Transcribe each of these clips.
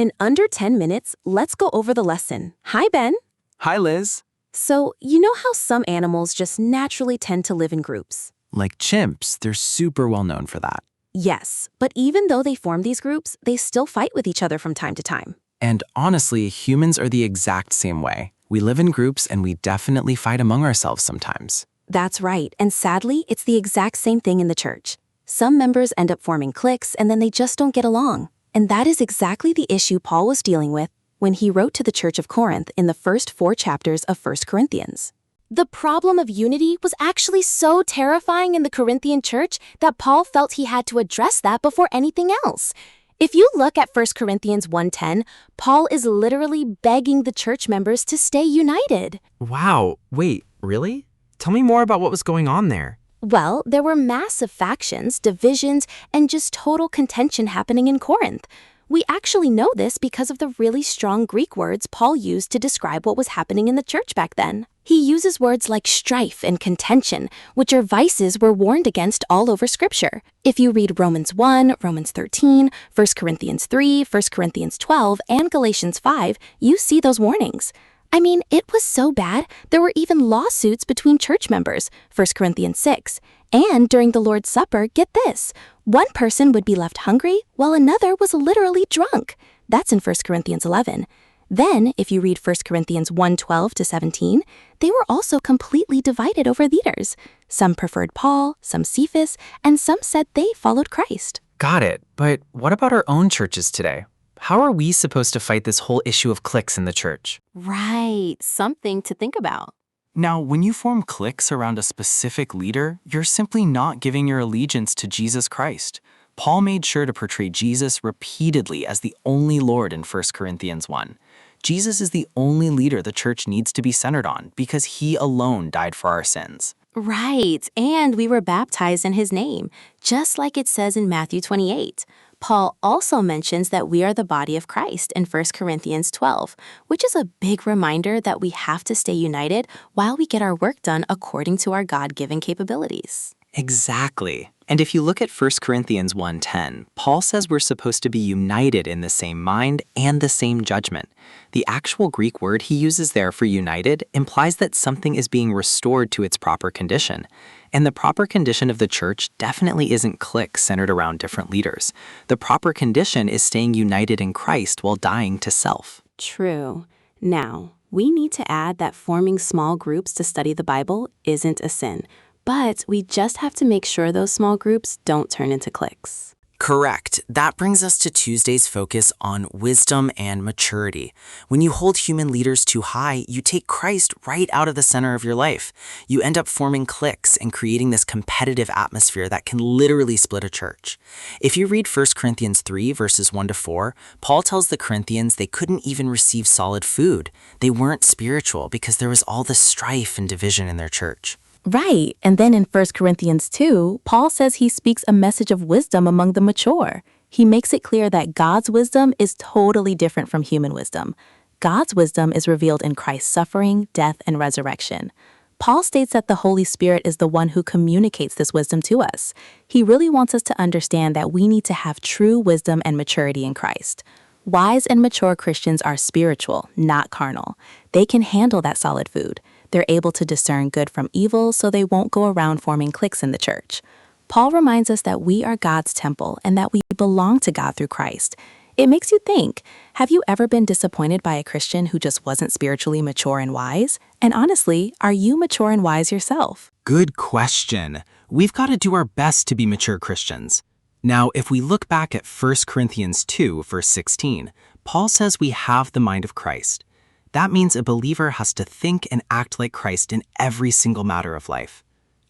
In under 10 minutes, let's go over the lesson. Hi, Ben. Hi, Liz. So, you know how some animals just naturally tend to live in groups? Like chimps, they're super well known for that. Yes, but even though they form these groups, they still fight with each other from time to time. And honestly, humans are the exact same way. We live in groups and we definitely fight among ourselves sometimes. That's right, and sadly, it's the exact same thing in the church. Some members end up forming cliques and then they just don't get along. And that is exactly the issue Paul was dealing with when he wrote to the Church of Corinth in the first 4 chapters of 1 Corinthians. The problem of unity was actually so terrifying in the Corinthian church that Paul felt he had to address that before anything else. If you look at 1 Corinthians 1:10, Paul is literally begging the church members to stay united. Wow, wait, really? Tell me more about what was going on there. Well, there were massive factions, divisions, and just total contention happening in Corinth. We actually know this because of the really strong Greek words Paul used to describe what was happening in the church back then. He uses words like strife and contention, which are vices we're warned against all over Scripture. If you read Romans 1, Romans 13, 1 Corinthians 3, 1 Corinthians 12, and Galatians 5, you see those warnings. I mean, it was so bad, there were even lawsuits between church members, 1 Corinthians 6. And during the Lord's Supper, get this, one person would be left hungry while another was literally drunk. That's in 1 Corinthians 11. Then, if you read 1 Corinthians 1:12-17, they were also completely divided over leaders. Some preferred Paul, some Cephas, and some said they followed Christ. Got it, but what about our own churches today? How are we supposed to fight this whole issue of cliques in the church? Right, something to think about. Now, when you form cliques around a specific leader, you're simply not giving your allegiance to Jesus Christ. Paul made sure to portray Jesus repeatedly as the only Lord in 1 Corinthians 1. Jesus is the only leader the church needs to be centered on because he alone died for our sins. Right, and we were baptized in his name, just like it says in Matthew 28. Paul also mentions that we are the body of Christ in 1 Corinthians 12, which is a big reminder that we have to stay united while we get our work done according to our God-given capabilities. Exactly. And if you look at 1 Corinthians 1:10, Paul says we're supposed to be united in the same mind and the same judgment. The actual Greek word he uses there for united implies that something is being restored to its proper condition. And the proper condition of the church definitely isn't cliques centered around different leaders. The proper condition is staying united in Christ while dying to self. True. Now, we need to add that forming small groups to study the Bible isn't a sin. But we just have to make sure those small groups don't turn into cliques. Correct. That brings us to Tuesday's focus on wisdom and maturity. When you hold human leaders too high, you take Christ right out of the center of your life. You end up forming cliques and creating this competitive atmosphere that can literally split a church. If you read 1 Corinthians 3, verses 1-4, Paul tells the Corinthians they couldn't even receive solid food. They weren't spiritual because there was all this strife and division in their church. Right, and then in 1 Corinthians 2, Paul says he speaks a message of wisdom among the mature. He makes it clear that God's wisdom is totally different from human wisdom. God's wisdom is revealed in Christ's suffering, death, and resurrection. Paul states that the Holy Spirit is the one who communicates this wisdom to us. He really wants us to understand that we need to have true wisdom and maturity in Christ. Wise and mature Christians are spiritual, not carnal. They can handle that solid food. They're able to discern good from evil so they won't go around forming cliques in the church. Paul reminds us that we are God's temple and that we belong to God through Christ. It makes you think, have you ever been disappointed by a Christian who just wasn't spiritually mature and wise? And honestly, are you mature and wise yourself? Good question. We've got to do our best to be mature Christians. Now, if we look back at 1 Corinthians 2, verse 16, Paul says we have the mind of Christ. That means a believer has to think and act like Christ in every single matter of life.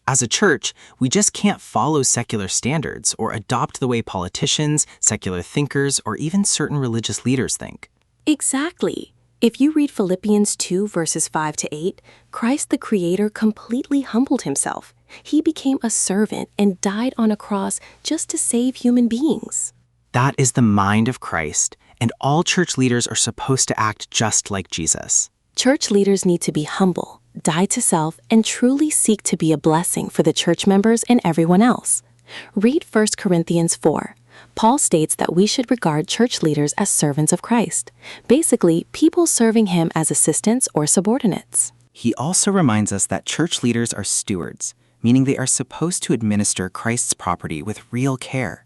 As a church, we just can't follow secular standards or adopt the way politicians, secular thinkers, or even certain religious leaders think. Exactly. If you read Philippians 2, verses 5-8, Christ the Creator completely humbled himself. He became a servant and died on a cross just to save human beings. That is the mind of Christ, and all church leaders are supposed to act just like Jesus. Church leaders need to be humble, die to self, and truly seek to be a blessing for the church members and everyone else. Read 1 Corinthians 4. Paul states that we should regard church leaders as servants of Christ, basically, people serving him as assistants or subordinates. He also reminds us that church leaders are stewards, meaning they are supposed to administer Christ's property with real care.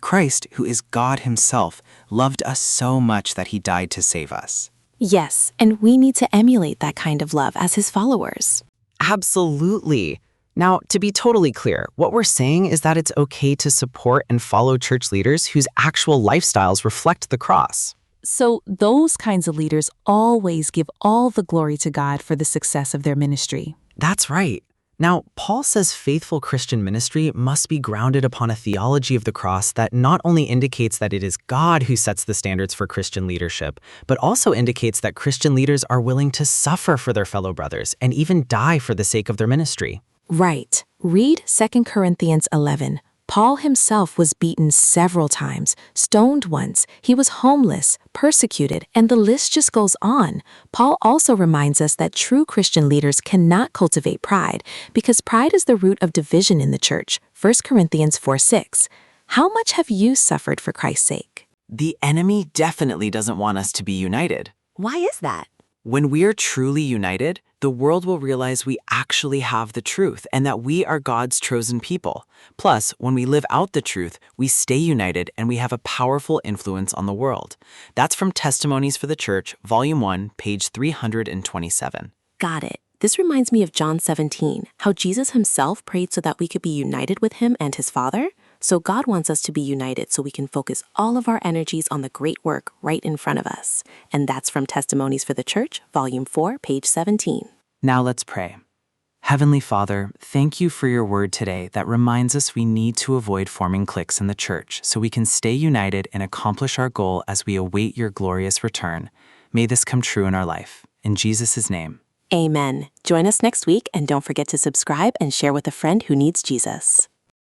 Christ, who is God himself, loved us so much that he died to save us. Yes, and we need to emulate that kind of love as his followers. Absolutely. Now, to be totally clear, what we're saying is that it's okay to support and follow church leaders whose actual lifestyles reflect the cross. So those kinds of leaders always give all the glory to God for the success of their ministry. That's right. Now, Paul says faithful Christian ministry must be grounded upon a theology of the cross that not only indicates that it is God who sets the standards for Christian leadership, but also indicates that Christian leaders are willing to suffer for their fellow brothers and even die for the sake of their ministry. Right. Read 2 Corinthians 11. Paul himself was beaten several times, stoned once, he was homeless, persecuted, and the list just goes on. Paul also reminds us that true Christian leaders cannot cultivate pride because pride is the root of division in the church. 1 Corinthians 4:6. How much have you suffered for Christ's sake? The enemy definitely doesn't want us to be united. Why is that? When we are truly united, the world will realize we actually have the truth and that we are God's chosen people. Plus, when we live out the truth, we stay united and we have a powerful influence on the world. That's from Testimonies for the Church, Volume 1, page 327. Got it. This reminds me of John 17, how Jesus himself prayed so that we could be united with him and his Father. So God wants us to be united so we can focus all of our energies on the great work right in front of us. And that's from Testimonies for the Church, Volume 4, page 17. Now let's pray. Heavenly Father, thank you for your word today that reminds us we need to avoid forming cliques in the church so we can stay united and accomplish our goal as we await your glorious return. May this come true in our life. In Jesus' name. Amen. Join us next week and don't forget to subscribe and share with a friend who needs Jesus.